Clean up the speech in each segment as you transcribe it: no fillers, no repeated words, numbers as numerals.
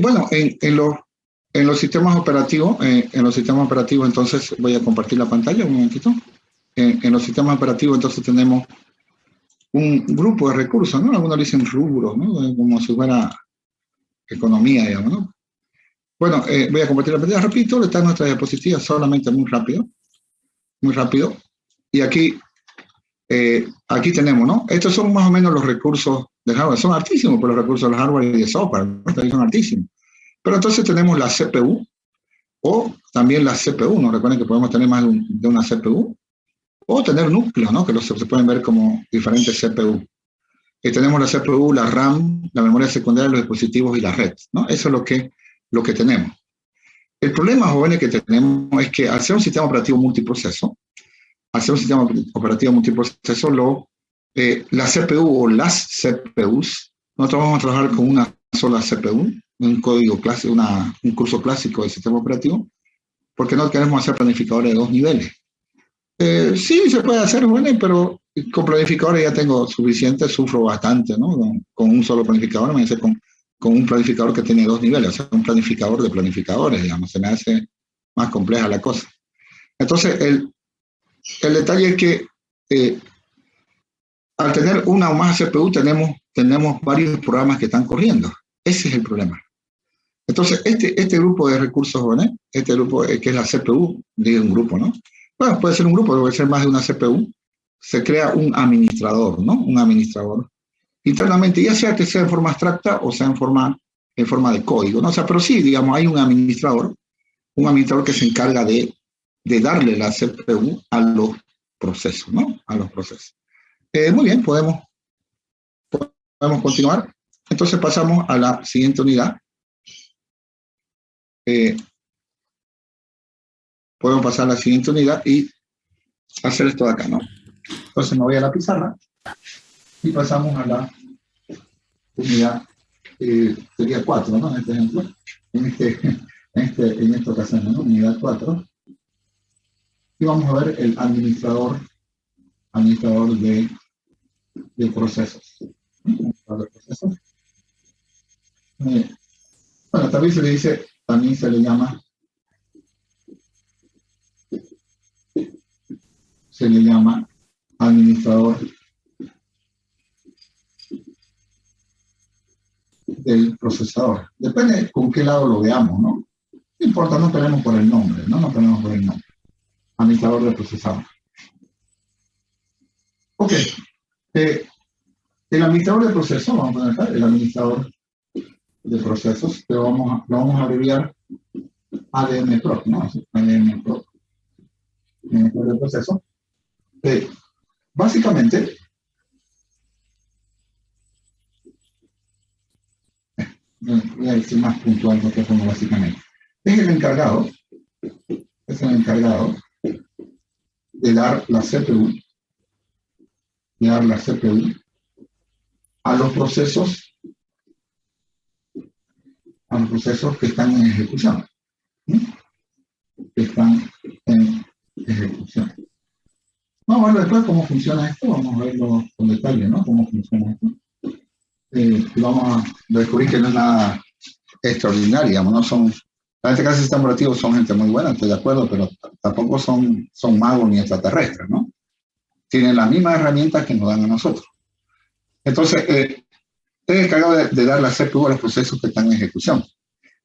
Bueno, en los sistemas operativos, entonces voy a compartir la pantalla un momentito. En los sistemas operativos entonces tenemos un grupo de recursos, ¿no? Algunos dicen rubros, ¿no? Como si fuera economía, digamos, ¿no? Bueno, voy a compartir la pantalla, repito, está en nuestra diapositiva, solamente muy rápido, muy rápido. Y aquí tenemos, ¿no? Estos son más o menos los recursos de hardware, son altísimos, pero los recursos de hardware y de software, ¿no? Son altísimos. Pero entonces tenemos la CPU o también la CPU, ¿no? Recuerden que podemos tener más de una CPU o tener núcleos, ¿no? Que se pueden ver como diferentes CPU. Tenemos la CPU, la RAM, la memoria secundaria, los dispositivos y la red, ¿no? Eso es lo que tenemos. El problema, jóvenes, que tenemos es que al ser un sistema operativo multiproceso, la CPU o las CPUs, nosotros vamos a trabajar con una sola CPU, un código clásico, un curso clásico del sistema operativo, porque no queremos hacer planificadores de dos niveles. Sí, se puede hacer, bueno, pero con planificadores ya tengo suficiente, sufro bastante, ¿no? Con un solo planificador, me hace con un planificador que tiene dos niveles, o sea, un planificador de planificadores, digamos, se me hace más compleja la cosa. Entonces, el detalle es que al tener una o más CPU tenemos varios programas que están corriendo. Ese es el problema. Entonces, este grupo de recursos jóvenes, este grupo que es la CPU, digo un grupo, ¿no? Bueno, puede ser un grupo, puede ser más de una CPU. Se crea un administrador, ¿no? Un administrador internamente, ya sea que sea en forma abstracta o sea en forma de código, ¿no? O sea, pero sí, digamos, hay un administrador que se encarga de darle la CPU a los procesos, ¿no? A los procesos. Muy bien, podemos continuar. Entonces pasamos a la siguiente unidad. Podemos pasar a la siguiente unidad y hacer esto de acá, ¿no? Entonces me voy a la pizarra y pasamos a la unidad, sería 4, ¿no? En este ejemplo, en esta ocasión, ¿no? Unidad 4. Y vamos a ver el administrador de procesos. Administrador de procesos. Bueno, también se le llama administrador del procesador. Depende con qué lado lo veamos, ¿no? No importa, no tenemos por el nombre, ¿no? No tenemos por el nombre. Administrador del procesador. Ok. El administrador de procesos, vamos a poner acá, el administrador de procesos, lo vamos a abreviar ADM-PROC, ¿no? ADM-PROC. Administrador de procesos. Básicamente, voy a decir más puntual lo que pongo básicamente. Es el encargado de dar la CPU, a los procesos que están en ejecución. ¿Sí? Que están en ejecución. Vamos a ver después cómo funciona esto, vamos a verlo con detalle, ¿no? Cómo funciona esto. Y vamos a descubrir que no es nada extraordinario, digamos, no son. La gente que hace sistemas operativos son gente muy buena, estoy de acuerdo, pero tampoco son magos ni extraterrestres, ¿no? Tienen las mismas herramientas que nos dan a nosotros. Entonces, es encargado de dar la CPU a los procesos que están en ejecución.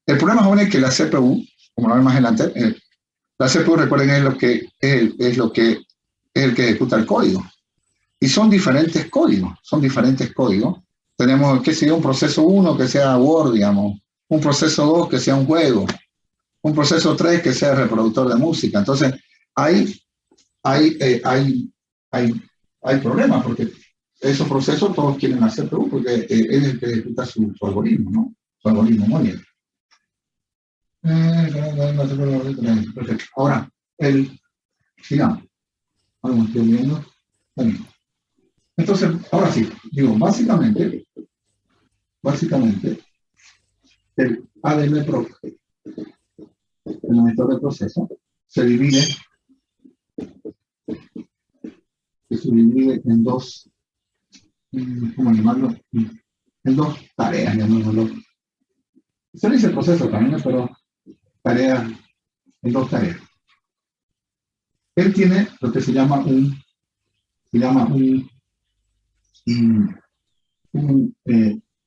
El problema, joven, es que la CPU, como lo vemos más adelante, la CPU, recuerden, es el que ejecuta el código. Y son diferentes códigos. Tenemos, qué sé yo, un proceso 1 que sea Word, digamos, un proceso 2 que sea un juego, un proceso 3 que sea reproductor de música. Entonces, hay problemas porque esos procesos todos quieren hacer CPU porque es el que ejecuta su algoritmo, ¿no? Su algoritmo, muy bien. Perfecto. Ahora, sigamos. Algo estoy viendo. Entonces, ahora sí, digo, básicamente, el ADM-PROC, el monitor de proceso, se divide en dos, ¿cómo llamarlo? En dos tareas, llamémoslo. Se le dice proceso también, ¿no? Pero tarea, en dos tareas. Él tiene lo que se llama un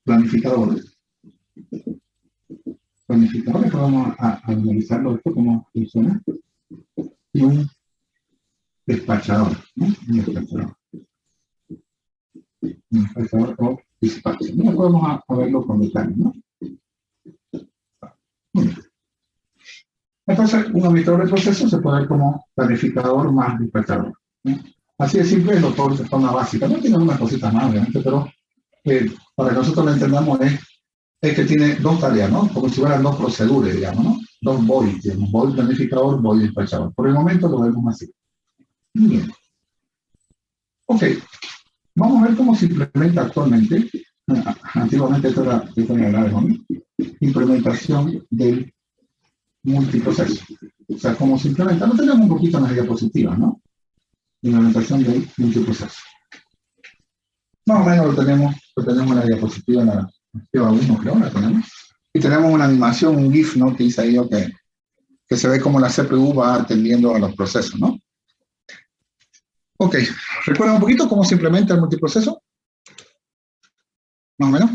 planificador. Planificador, que vamos a analizarlo esto, cómo funciona, y un despachador, ¿no? Un despachador. Un despachador o despacho. ¿No? Vamos a verlo con detalle, ¿no? Entonces, un administrador de procesos se puede ver como planificador más despachador, ¿no? Así de simple, el autor de forma básica. No tiene algunas cositas más, obviamente, pero para que nosotros lo entendamos es que tiene dos tareas, ¿no? Como si fueran dos proceduras, digamos, ¿no? Dos voids, digamos, void planificador, void despachador. Por el momento lo vemos así. Bien. Ok, vamos a ver cómo se implementa actualmente. Antiguamente esto era grave, ¿no? Implementación del multiproceso. O sea, cómo se implementa. Lo tenemos un poquito en la diapositiva, ¿no? Implementación del multiproceso. Más o menos lo tenemos en la diapositiva, en la diapositiva 1, creo, la tenemos. Y tenemos una animación, un GIF, ¿no? Que dice ahí que se ve cómo la CPU va atendiendo a los procesos, ¿no? Ok, ¿recuerdan un poquito cómo se implementa el multiproceso? Más o menos.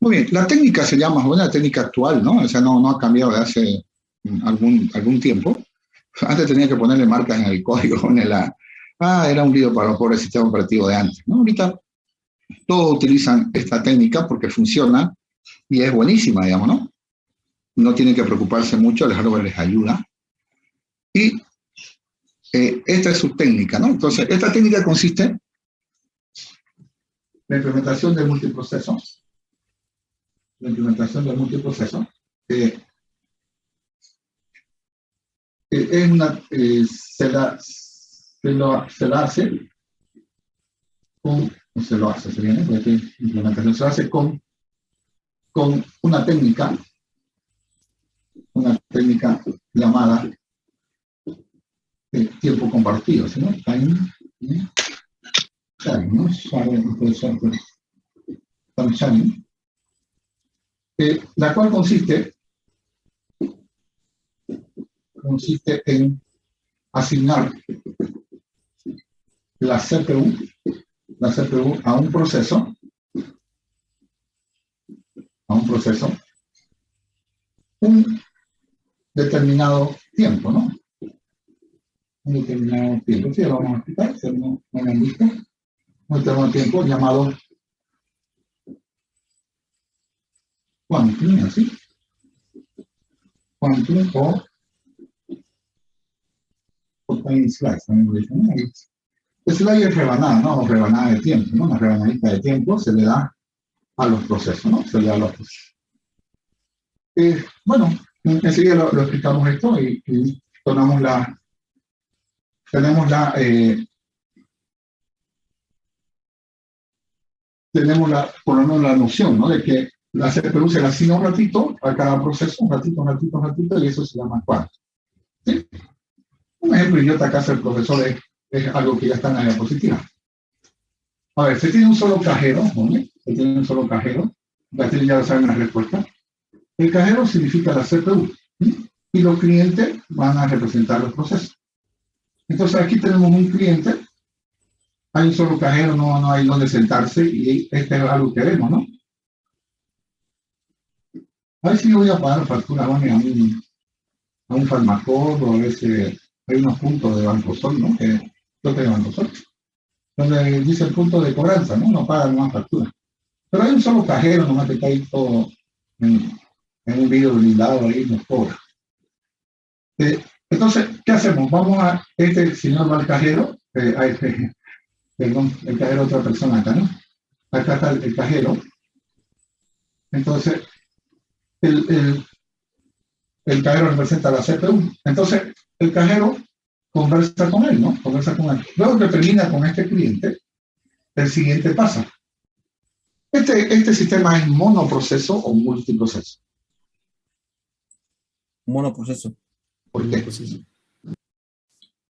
Muy bien, la técnica se llama, bueno, la técnica actual, ¿no? O sea, no ha cambiado de hace algún tiempo. Antes tenía que ponerle marcas en el código, era un lío para los pobres sistemas operativos de antes, ¿no? Ahorita todos utilizan esta técnica porque funciona y es buenísima, digamos, ¿no? No tienen que preocuparse mucho, el hardware les ayuda. Y esta es su técnica, ¿no? Entonces, esta técnica consiste en la implementación del multiproceso. La implementación del multiproceso es una, se la hace con, no se lo hace, sería, ¿no? Implementación se hace con una técnica llamada tiempo compartido, ¿sí, no? Time sharing, ¿no? Time sharing, la cual consiste en asignar la CPU a un proceso, un determinado tiempo, ¿no? Un determinado tiempo. Sí, lo vamos a explicar, si no me han visto. Un determinado tiempo llamado quantum, ¿sí? Quantum o time slice, también lo dicen, ¿no? Slice es rebanada, ¿no? Rebanada de tiempo, ¿no? Una rebanadita de tiempo se le da a los procesos, ¿no? Se le da a los procesos. Bueno, enseguida lo explicamos esto y tenemos por lo menos la noción, ¿no? De que la CPU se le asigna un ratito a cada proceso, un ratito, y eso se llama quantum. ¿Sí? Un ejemplo idiota acá el profesor es algo que ya está en la diapositiva. A ver, se tiene un solo cajero, ¿no? Se tiene un solo cajero, ya saben la respuesta. El cajero significa la CPU, ¿sí? Y los clientes van a representar los procesos. Entonces aquí tenemos un cliente, hay un solo cajero, no hay donde sentarse, y este es algo que vemos, ¿no? A ver si yo voy a pagar factura a un Farmacor, o a veces hay unos puntos de Bancosol, ¿no? Creo que de Bancosol, donde dice el punto de cobranza, ¿no? No pagan más factura. Pero hay un solo cajero, nomás que está ahí todo en un video blindado ahí, nos cobra. Entonces, ¿qué hacemos? Vamos a este señor va al cajero, perdón, el cajero de otra persona acá, ¿no? Acá está el cajero. Entonces, el cajero representa la CPU. Entonces, el cajero conversa con él, ¿no? Conversa con él. Luego que termina con este cliente, el siguiente pasa. ¿Este sistema es monoproceso o multiproceso? Monoproceso. ¿Por qué?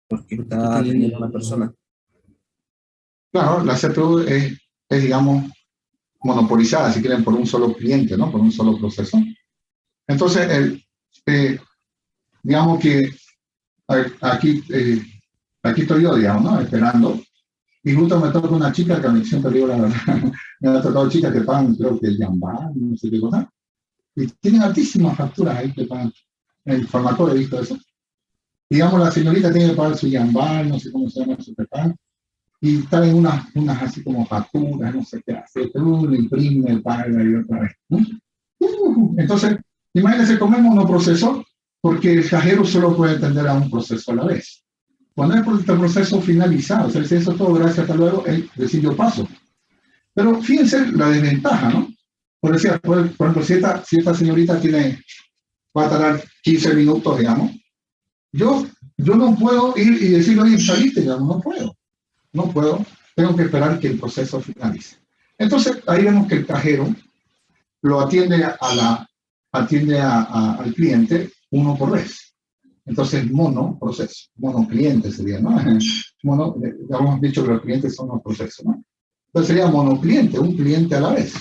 Porque está atendiendo a una persona. Claro, la CPU digamos, monopolizada, si quieren, por un solo cliente, ¿no? Por un solo proceso. Entonces, digamos que aquí, aquí estoy yo, digamos, ¿no? Esperando. Y justo me toca una chica que me siempre digo la verdad. Me ha tocado chicas que pagan, creo que Jambal, no sé qué cosa. Y tienen altísimas facturas ahí que pagan. En el farmacólogo he visto eso. Digamos, la señorita tiene que pagar su Jambal, no sé cómo se llama su prepago. Y traen unas así como facturas, no sé qué hace. Uno imprime, paga y otra vez, ¿no? Entonces, imagínense, comemos uno proceso porque el cajero solo puede atender a un proceso a la vez. Cuando el proceso finalizado, o sea, si eso todo, gracias, hasta luego, es decir, yo paso. Pero fíjense la desventaja, ¿no? Por ejemplo, si esta señorita va a tardar 15 minutos, digamos, yo no puedo ir y decirle, oye, saliste, digamos, no puedo, tengo que esperar que el proceso finalice. Entonces, ahí vemos que el cajero lo atiende al cliente uno por vez. Entonces, monoproceso, monocliente sería, ¿no? Ya hemos dicho que los clientes son los procesos, ¿no? Entonces sería monocliente, un cliente a la vez.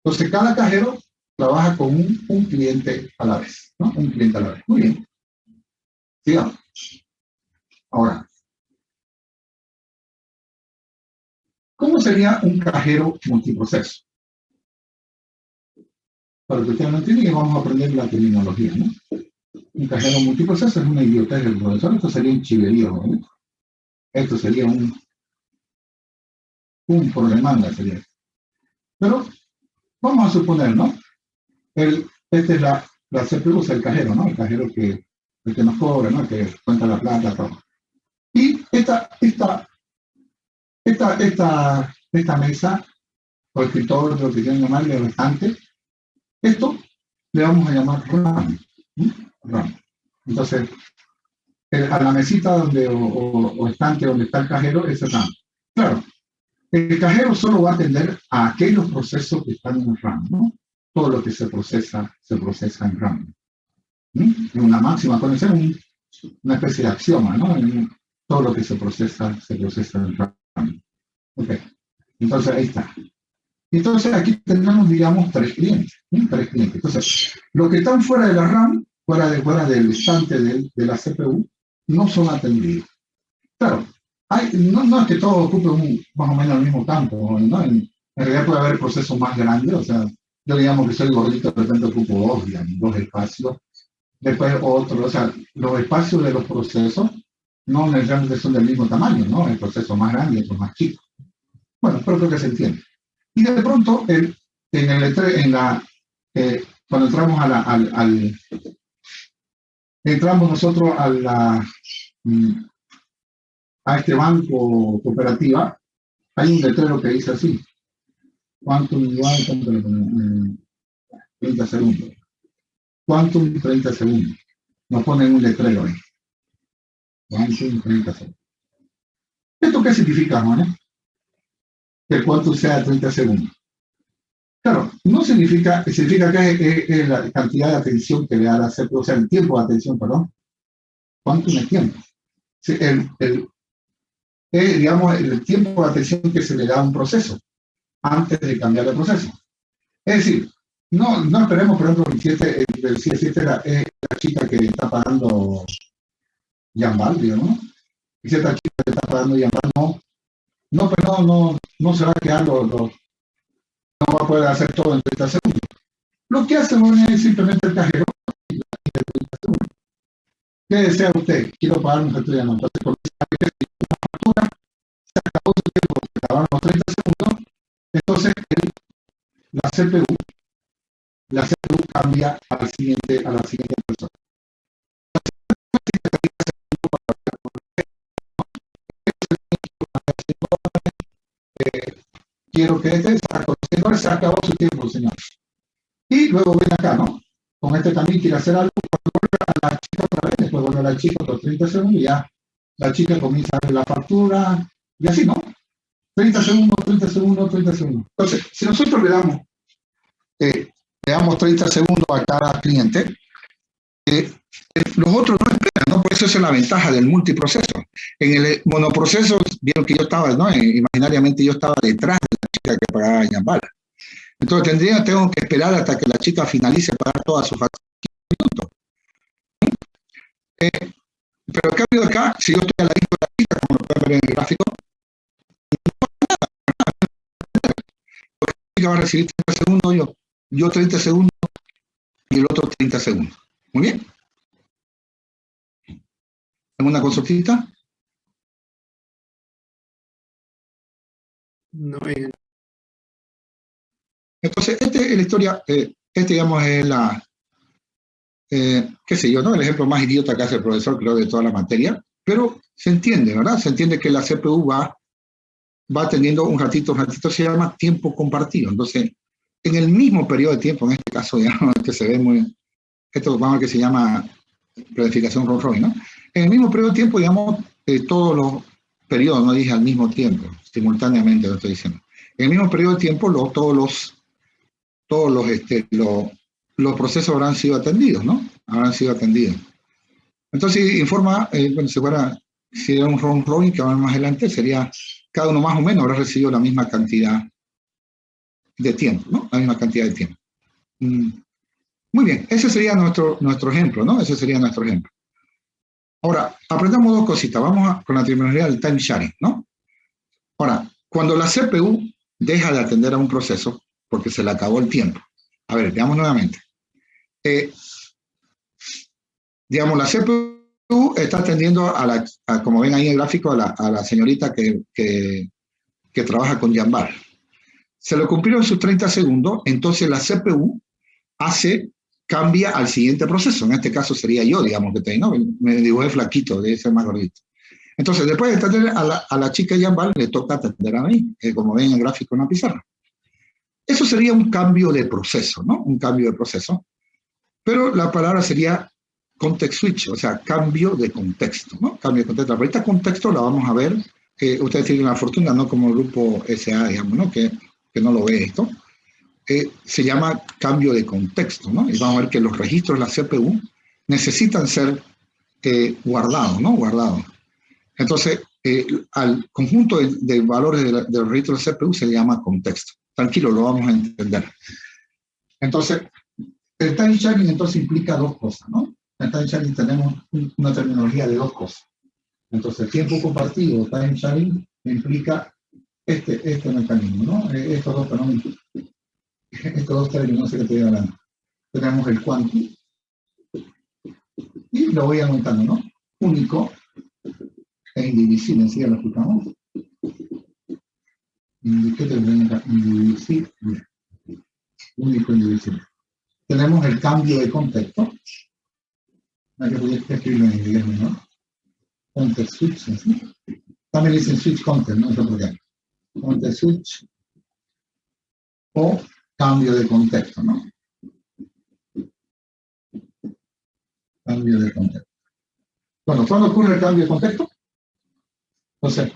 Entonces, cada cajero trabaja con un cliente a la vez, ¿no? Un cliente a la vez. Muy bien. Sigamos. Ahora, ¿cómo sería un cajero multiproceso? Para que ustedes lo entiendan, y vamos a aprender la terminología, ¿no? Un cajero multiproceso es una idiotez del profesor, esto sería un chiverío, ¿no? Esto sería un problemanga, sería. Pero vamos a suponer, ¿no? Esta es la CPU, es el cajero, ¿no? El cajero el que nos cobra, ¿no? El que cuenta la plata, todo. Y esta mesa, o escritorio, lo que quieran llamarle, restante, esto le vamos a llamar RAM. RAM. Entonces, a la mesita o estante donde está el cajero, ese es RAM. Claro, el cajero solo va a atender a aquellos procesos que están en RAM, ¿no? Todo lo que se procesa en RAM. En una máxima conexión, una especie de axioma, ¿no? Todo lo que se procesa en RAM. Ok, entonces ahí está. Entonces aquí tenemos, digamos, tres clientes. Entonces, los que están fuera de la RAM, fuera del estante de la CPU, no son atendidos. Claro, no es que todos ocupen más o menos el mismo campo, ¿no? En realidad puede haber procesos más grandes, o sea, yo digamos que soy gordito, de repente ocupo dos espacios, después otro, o sea, los espacios de los procesos no necesariamente son del mismo tamaño, ¿no? El proceso más grande y otro más chico. Bueno, pero creo que se entiende. Y de pronto, cuando entramos entramos nosotros a este banco cooperativa, hay un letrero que dice así, Quantum igual, 30 segundos. Quantum 30 segundos. Nos ponen un letrero ahí. Quantum 30 segundos. ¿Esto qué significa, Juan? Que el quantum sea 30 segundos. Claro, no significa que es la cantidad de atención que le da la CPU, o sea, el tiempo de atención, perdón. Quantum es tiempo. Digamos, el tiempo de atención que se le da a un proceso antes de cambiar de proceso. Es decir, no esperemos, por ejemplo, si esta es la chica que está pagando Jambal, ¿no? Y si esta chica que está pagando Jambal, no se va a quedar, no va a poder hacer todo en 30 segundos. Lo que hace es simplemente el cajero. ¿Qué desea usted? Quiero pagar un factura de Jambal. Entonces, con esa factura, se acabó su tiempo, se acabaron los 30 segundos. Entonces, la CPU cambia a la siguiente persona. Quiero que se acabó su tiempo, señor. Y luego ven acá, ¿no? Con este también quiere hacer algo, vuelve a la chica otra vez, después vuelve a la chica otros 30 segundos y ya la chica comienza a ver la factura y así, ¿no? 30 segundos, 30 segundos, 30 segundos. Entonces, si nosotros le damos 30 segundos a cada cliente, Los otros no esperan, ¿no? Por eso esa es la ventaja del multiproceso. En el monoproceso, vieron que yo estaba, ¿no? Imaginariamente yo estaba detrás de la chica que pagaba Yambal. Entonces tengo que esperar hasta que la chica finalice pagar todas sus facturas. Pero en cambio de acá, si yo estoy al ladito de la chica, como lo pueden ver en el gráfico, la chica va a recibir 30 segundos, yo 30 segundos y el otro 30 segundos. Muy bien. ¿Alguna consultita? No, bien. Entonces, esta es la historia, digamos, es la, qué sé yo, ¿no? El ejemplo más idiota que hace el profesor, creo, de toda la materia, pero se entiende, ¿verdad? Se entiende que la CPU va teniendo un ratito, se llama tiempo compartido. Entonces, en el mismo periodo de tiempo, en este caso, digamos, que se ve muy, esto vamos a ver que se llama planificación round robin, ¿no? En el mismo periodo de tiempo, digamos, todos los periodos, no dije al mismo tiempo, simultáneamente lo estoy diciendo. En el mismo periodo de tiempo, todos los procesos habrán sido atendidos, ¿no? Habrán sido atendidos. Entonces, informa, bueno, si era un round robin, que ahora más adelante sería, cada uno más o menos habrá recibido la misma cantidad de tiempo, ¿no? La misma cantidad de tiempo. Muy bien, ese sería nuestro ejemplo, ¿no? Ese sería nuestro ejemplo. Ahora, aprendamos dos cositas. Vamos con la terminología del time sharing, ¿no? Ahora, cuando la CPU deja de atender a un proceso porque se le acabó el tiempo. A ver, veamos nuevamente. Digamos, la CPU está atendiendo como ven ahí en el gráfico, a la señorita que trabaja con Yambal. Se le cumplieron sus 30 segundos, entonces la CPU cambia al siguiente proceso. En este caso sería yo, digamos, ¿no? Me dibujé flaquito, debe ser más gordito. Entonces, después de atender a la chica Yambal, le toca atender a mí, como ven en el gráfico en la pizarra. Eso sería un cambio de proceso, ¿no? Un cambio de proceso. Pero la palabra sería context switch, o sea, cambio de contexto, ¿no? Cambio de contexto. Ahorita contexto la vamos a ver, ustedes tienen la fortuna, ¿no? Como el grupo SA, digamos, ¿no? Que no lo ve esto. Se llama cambio de contexto, ¿no? Y vamos a ver que los registros de la CPU necesitan ser guardados, ¿no? Guardados. Entonces, al conjunto de valores de los registros de la CPU se le llama contexto. Tranquilo, lo vamos a entender. Entonces, el time sharing entonces implica dos cosas, ¿no? En time sharing tenemos una terminología de dos cosas. Entonces, tiempo compartido, time sharing, implica este mecanismo, ¿no? Estos dos fenómenos. Estos dos términos, no sé qué estoy hablando. Tenemos el quantum, y lo voy aumentando, ¿no? Único e indivisible, ¿sí? Lo explicamos. Indivisible. Único e indivisible. Tenemos el cambio de contexto. Hay que escribirlo en inglés, ¿no? Context switch, ¿sí? También dicen switch context, no sé por qué. Context switch o cambio de contexto, ¿no? Cambio de contexto. Bueno, ¿cuándo ocurre el cambio de contexto? Entonces,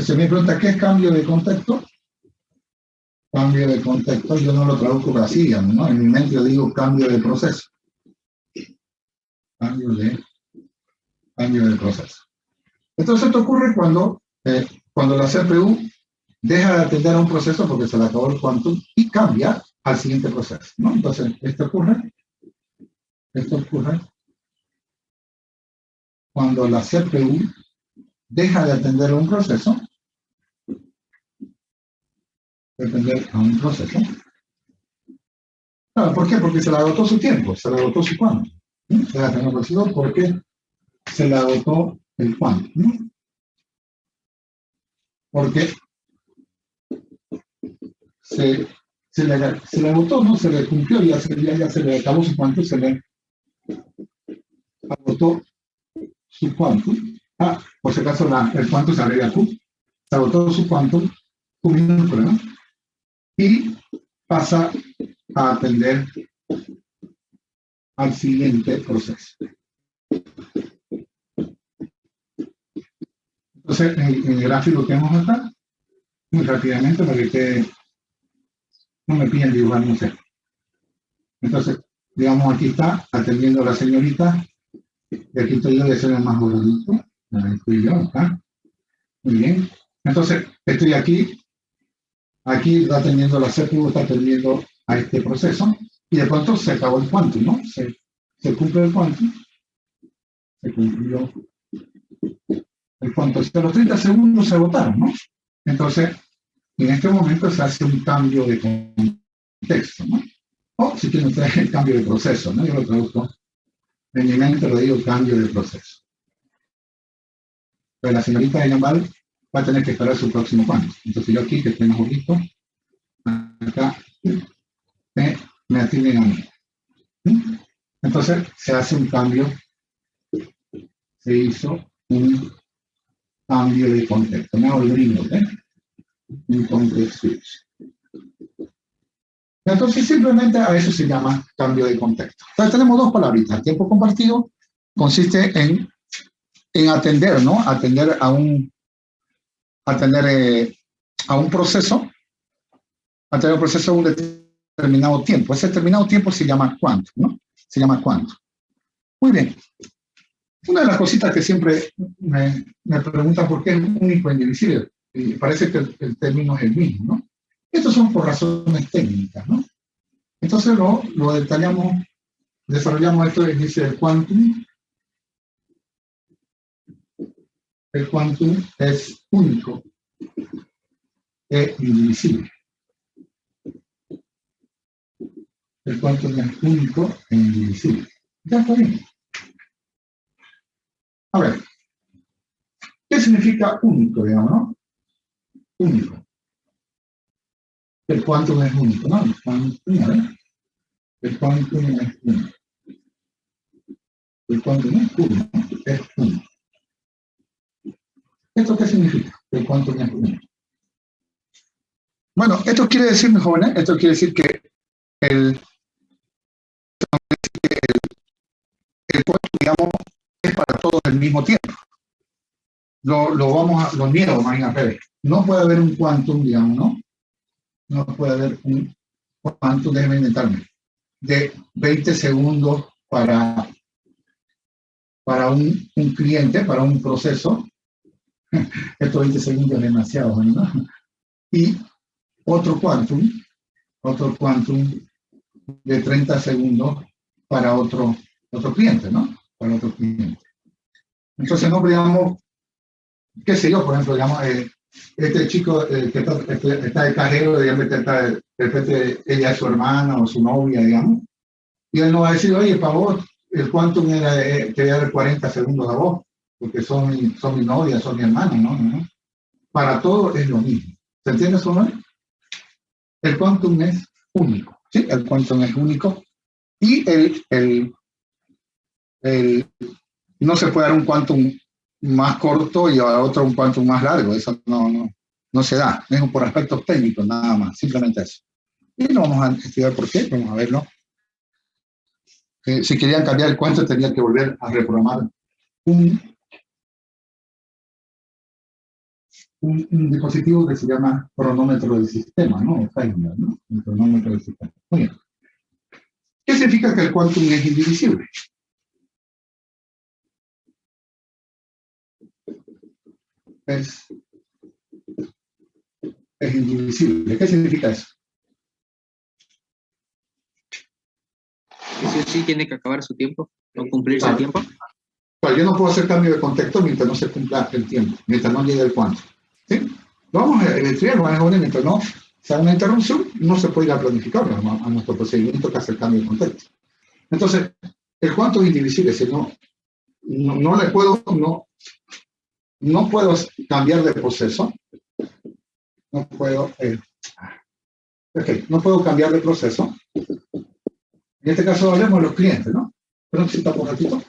si me pregunta qué es cambio de contexto, cambio de contexto, yo no lo traduzco así, digamos, ¿no? En mi mente yo digo cambio de proceso. Cambio de proceso. Entonces, esto ocurre cuando la CPU deja de atender a un proceso porque se le acabó el quantum y cambia al siguiente proceso, ¿no? Entonces, esto ocurre cuando la CPU deja de atender a un proceso, Claro, ¿por qué? Porque se le agotó su tiempo, se le agotó su quantum. Se le atender proceso porque se le agotó el quantum, ¿no? Porque se le agotó, ¿no? Se le cumplió, ya se le acabó su quantum, se le agotó su quantum. Por si acaso el quantum se agrega Q. Se agotó su quantum, Q minúscula, ¿no? Y pasa a atender al siguiente proceso. Entonces, en el gráfico que vemos acá, muy rápidamente, para que no me piden dibujar, no sé. Entonces, Digamos, aquí está atendiendo a la señorita, y aquí estoy yo de ser el más gordito, ahí estoy yo acá, muy bien. Entonces, estoy aquí está atendiendo la CPU, está atendiendo a este proceso, y de pronto se acabó el quantum, ¿no? Se cumple el quantum, se cumplió el quantum. A los 30 segundos se agotaron, ¿no? Entonces, en este momento se hace un cambio de contexto, ¿no? O si quieren ustedes el cambio de proceso, ¿no? Yo lo traduzco en mi mente, lo digo cambio de proceso. Pero la señorita de Llambal va a tener que esperar su próximo quantum. Entonces yo aquí, que estoy más bonito, acá me atienden a mí. ¿Sí? Entonces se hace un cambio, se hizo un cambio de contexto. Me hago el gringo, ¿eh? Un context switch. Entonces simplemente a eso se llama cambio de contexto. Entonces tenemos dos palabritas. Tiempo compartido consiste en atender, ¿no? Atender a un proceso, atender un proceso a un determinado tiempo. Ese determinado tiempo se llama quantum, ¿no? Se llama quantum. Muy bien. Una de las cositas que siempre me preguntan por qué es único e indivisible, y parece que el término es el mismo, ¿no? Estos son por razones técnicas, ¿no? Entonces lo detallamos, desarrollamos esto y dice el quantum. El quantum es único e indivisible. El quantum es único e indivisible. Ya está bien. A ver, ¿qué significa único, digamos, no? Único. El quantum es único, ¿no? El quantum, a ver. El quantum es único. El quantum es único, es único. ¿Esto qué significa? El quantum es único. Bueno, esto quiere decir, mis jóvenes, esto quiere decir que el quantum, digamos, es para todos al mismo tiempo. Lo niego, Marina Pérez. No puede haber un quantum, digamos, ¿no? No puede haber un quantum, déjeme inventarme, de 20 segundos para un cliente, para un proceso. Estos 20 segundos es demasiado, ¿no? Y otro quantum de 30 segundos para otro cliente, ¿no? Para otro cliente. Entonces, no, digamos, qué sé yo, por ejemplo, digamos, este chico que está de cajero, digamos, de repente ella es su hermana o su novia, digamos, y él no va a decir, oye, para vos, el quantum te voy a dar 40 segundos a vos, porque son mi novia, son mi hermana, ¿no? Para todo es lo mismo. ¿Se entiende eso, no? El quantum es único, ¿sí? El quantum es único y no se puede dar un quantum más corto y a otro un quantum más largo. Eso no se da. Es por aspectos técnicos, nada más. Simplemente eso. Y no vamos a estudiar por qué. Vamos a verlo. Si querían cambiar el quantum, tenían que volver a reprogramar un dispositivo que se llama cronómetro del sistema, ¿no? Timer, ¿no? El cronómetro del sistema. Muy bien. ¿Qué significa que el quantum es indivisible? Es indivisible. ¿Qué significa eso? Sí tiene que acabar su tiempo, no cumplirse el tiempo. Claro, yo no puedo hacer cambio de contexto mientras no se cumpla el tiempo, mientras no llegue el quantum. ¿Sí? Lo vamos a estudiar, mientras no sea una interrupción, no se puede ir a planificar a nuestro procedimiento que hace el cambio de contexto. Entonces, el quantum es indivisible, si no puedo cambiar de proceso, no puedo cambiar de proceso. En este caso hablemos de los clientes, ¿no? Pero si está por ratito.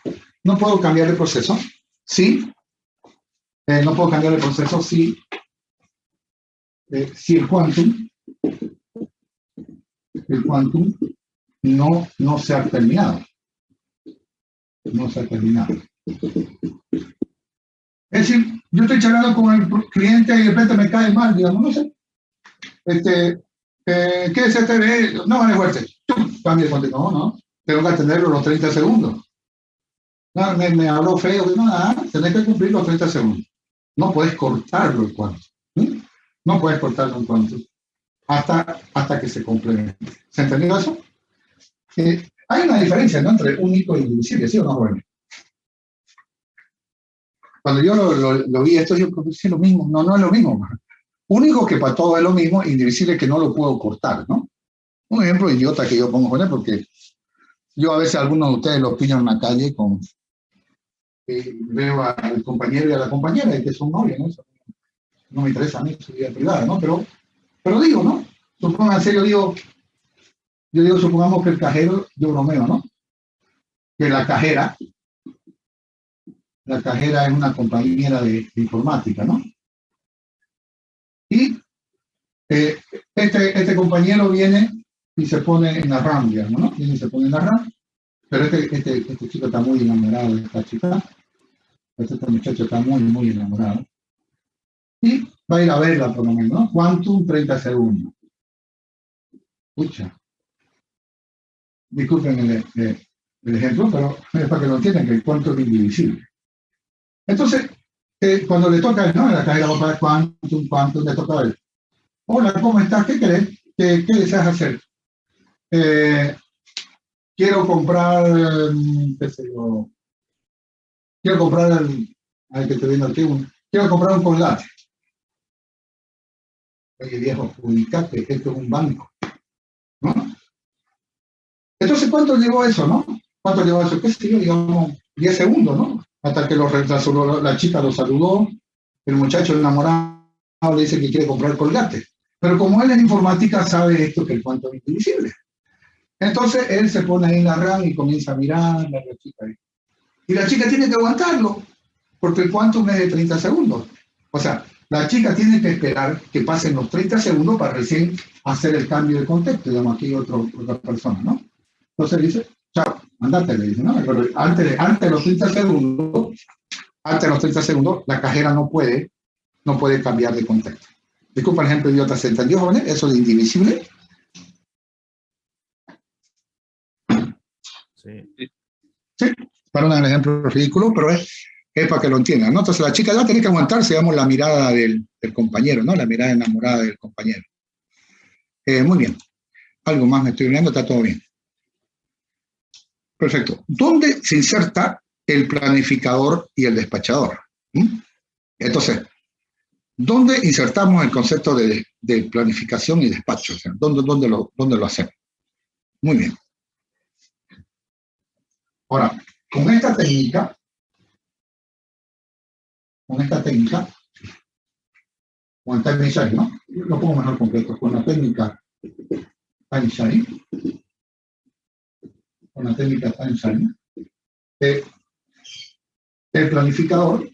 No puedo cambiar de proceso, sí. No puedo cambiar de proceso si el quantum no se ha terminado. No se ha terminado. Es decir, yo estoy charlando con el cliente y de repente me cae mal, digamos, no sé. ¿Qué es este? No, vale fuerte. Cambio de contexto. No. tengo que atenderlo los 30 segundos. No, me habló feo, no, tenés que cumplir los 30 segundos. No puedes cortarlo en cuanto. ¿Sí? No puedes cortarlo en cuanto. Hasta que se complemente. ¿Se entendió eso? Hay una diferencia, ¿no?, entre único e indivisible, ¿sí o no, bueno? Cuando yo lo vi esto, yo creo que es lo mismo. No, no es lo mismo. Único, que para todo es lo mismo, indivisible, que no lo puedo cortar, ¿no? Un ejemplo idiota que yo pongo con él, porque yo a veces algunos de ustedes los pillo en la calle con... veo al compañero y a la compañera, y que son novios, ¿no? Eso no me interesa a mí su vida privada, ¿no? Pero digo, ¿no? Supónganse, yo digo, supongamos que el cajero, yo bromeo, ¿no? Que la cajera es una compañera de informática, ¿no? Y este compañero viene y se pone en la RAM, digamos, ¿no? Viene y se pone en la RAM, pero este chico está muy enamorado de esta chica, este muchacho está muy, muy enamorado, y va a ir a verla por lo menos, ¿no? Quantum 30 segundos. Escucha, disculpen el ejemplo, pero es para que lo entiendan, que el quantum es indivisible. Entonces, cuando le toca, ¿no?, en la cajera va a pagar quantum, le toca a él. Hola, ¿cómo estás? ¿Qué querés? ¿Qué deseas hacer? Quiero comprar, qué sé yo, quiero comprar, ay, que te viene aquí, quiero comprar un Colgate. Oye, viejo, ubicate, esto es un banco, ¿no? Entonces, ¿cuánto llevó eso, no? ¿Cuánto llevó eso? ¿Qué sé yo? Digamos, 10 segundos, ¿no? Hasta que la chica lo saludó, el muchacho enamorado le dice que quiere comprar Colgate. Pero como él en informática sabe esto, que el cuánto es indivisible. Entonces, él se pone ahí en la RAM y comienza a mirar a la chica ahí. Y la chica tiene que aguantarlo, porque el quantum es de 30 segundos. O sea, la chica tiene que esperar que pasen los 30 segundos para recién hacer el cambio de contexto. Digamos, aquí otra persona, ¿no? Entonces dice, chao, andate, le dice, ¿no? Pero antes de los 30 segundos, la cajera no puede cambiar de contexto. Disculpa el ejemplo idiota, ¿se entendió, jóvenes? Eso de indivisible. Sí. Sí, para un ejemplo ridículo, pero es para que lo entiendan, ¿no? Entonces la chica ya tiene que aguantarse, digamos, la mirada del compañero, ¿no? La mirada enamorada del compañero. Muy bien. Algo más me estoy olvidando, está todo bien. Perfecto. ¿Dónde se inserta el planificador y el despachador? Entonces, ¿dónde insertamos el concepto de planificación y despacho? O sea, ¿dónde lo hacemos? Muy bien. Ahora, con esta técnica, con el time sharing, ¿no? Lo pongo mejor completo, con la técnica time sharing, el planificador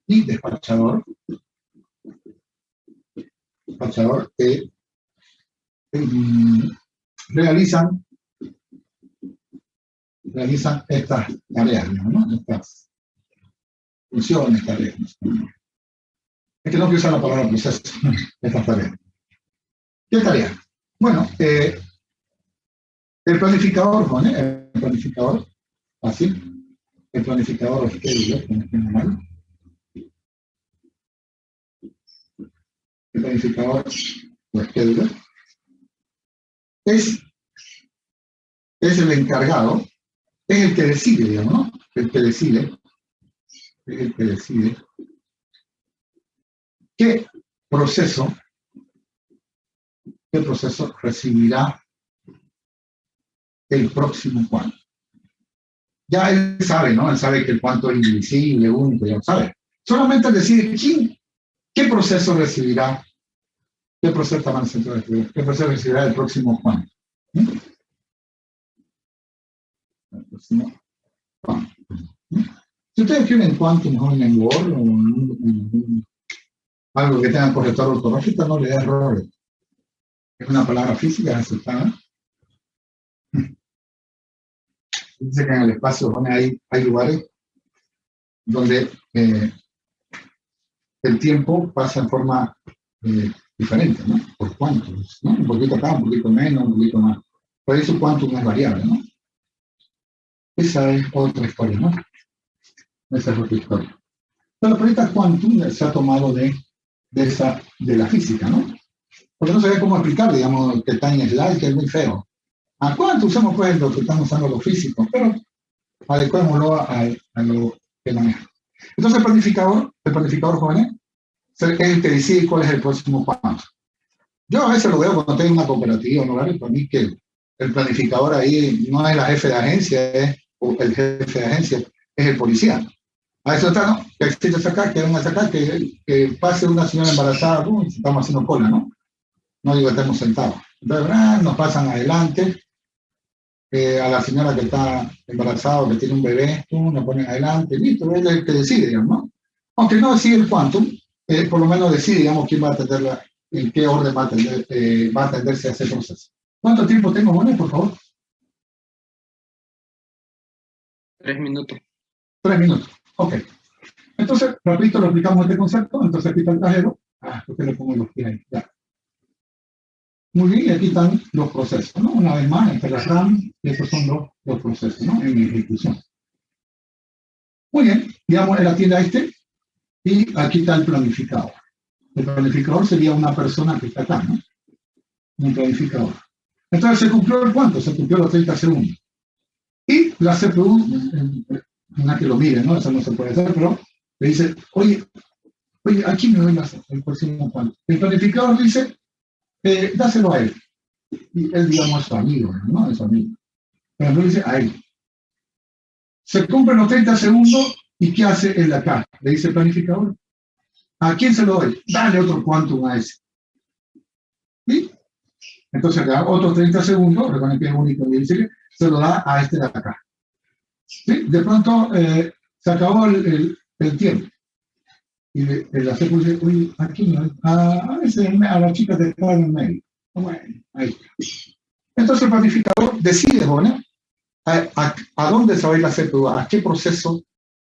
y despachador realizan estas tareas, ¿no? Estas funciones, tareas. Es que no quiero usar la palabra proceso, estas tareas. ¿Qué tarea? Bueno, el planificador, así, el planificador scheduler, el planificador scheduler es el encargado, es el que decide, digamos, ¿no? Es el que decide qué proceso recibirá el próximo cuánto. Ya él sabe, ¿no? Él sabe que el cuánto es indivisible, único, ya lo sabe. Solamente decide qué proceso recibirá, qué proceso recibirá el próximo cuánto. El próximo cuánto. Si ustedes escriben cuánto mejor en Word o en algo que tenga corrector ortográfico, no le da errores. Es una palabra física aceptada. Dice que en el espacio hay lugares donde el tiempo pasa en forma diferente, ¿no? Por cuántos, ¿no? Un poquito acá, un poquito menos, un poquito más. Por eso quantum es variable, ¿no? Esa es otra historia, ¿no? Esa es otra historia. Pero la proyecta quantum se ha tomado de la física, ¿no? Porque no sabía cómo explicar, digamos, que time slide, que es muy feo. ¿A cuánto usamos pues lo que están usando los físicos? Pero adecuémoslo a lo que maneja. Entonces el planificador jóvenes, es el que decide cuál es el próximo paso. Yo a veces lo veo cuando tengo una cooperativa, ¿no? Para mí que el planificador ahí no es la jefe de agencia, o el jefe de agencia, es el policía. A eso está, ¿no? Que existe sacar, que venga a sacar, que pase una señora embarazada, estamos haciendo cola, ¿no? No digo que estemos sentados. Entonces, nos pasan adelante, a la señora que está embarazada o que tiene un bebé, nos ponen adelante, listo, él es el que decide, digamos, ¿no? Aunque no decide el quantum, por lo menos decide, digamos, quién va a atenderla, en qué orden va a atenderse a ese proceso. ¿Cuánto tiempo tengo, Monet, por favor? 3 minutos. 3 minutos, ok. Entonces, rapidito lo aplicamos este concepto, entonces aquí está el cajero. ¿Por qué le pongo los pies ahí? Ya. Muy bien, y aquí están los procesos, ¿no? Una vez más, esta es la RAM, y estos son los procesos, ¿no? En ejecución. Muy bien, digamos, él atiende a este, y aquí está el planificador. El planificador sería una persona que está acá, ¿no? Un planificador. Entonces, ¿se cumplió el cuánto? Se cumplió los 30 segundos. Y la CPU, una que lo mire, ¿no? Eso no se puede hacer, pero le dice, oye, aquí me doy el próximo cuánto. El planificador dice, dáselo a él. Y él, digamos, es su amigo, ¿no? Es su amigo. Pero no dice a él. Se cumplen los 30 segundos, ¿y qué hace él acá? Le dice el planificador, ¿a quién se lo doy? Dale otro quantum a ese. ¿Sí? Entonces, acá, otros 30 segundos, recuerden que es único, y dice que se lo da a este de acá. ¿Sí? De pronto, se acabó el tiempo. Y la CPU dice, uy, aquí no, a la chica que está en el medio. Bueno, ahí está. Entonces el planificador decide, ¿no? ¿A dónde se va a ir la CPU? ¿A qué proceso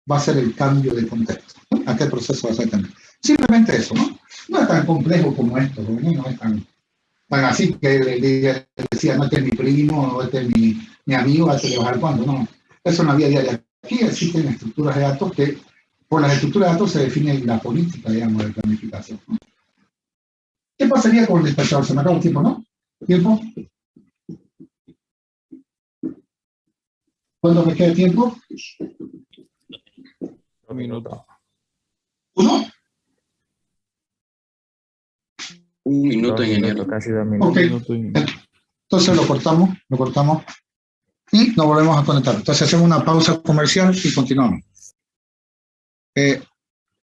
va a ser el cambio de contexto? ¿No? ¿A qué proceso va a ser el cambio? Simplemente eso, ¿no? No es tan complejo como esto, ¿no? No es tan así que le decía, no, este es mi primo, o este es mi amigo, a este le bajar cuándo, no. Eso en la vida diaria. Aquí existen estructuras de datos que, por las estructuras de datos se define la política, digamos, de planificación, ¿no? ¿Qué pasaría con el despachador? Se me acaba el tiempo, ¿no? ¿Tiempo? ¿Cuándo me queda tiempo? 2 minutos. ¿Uno? 1 minuto, 2 ingeniero. minutos, casi 2 minutos. Ok. Entonces lo cortamos y nos volvemos a conectar. Entonces hacemos una pausa comercial y continuamos.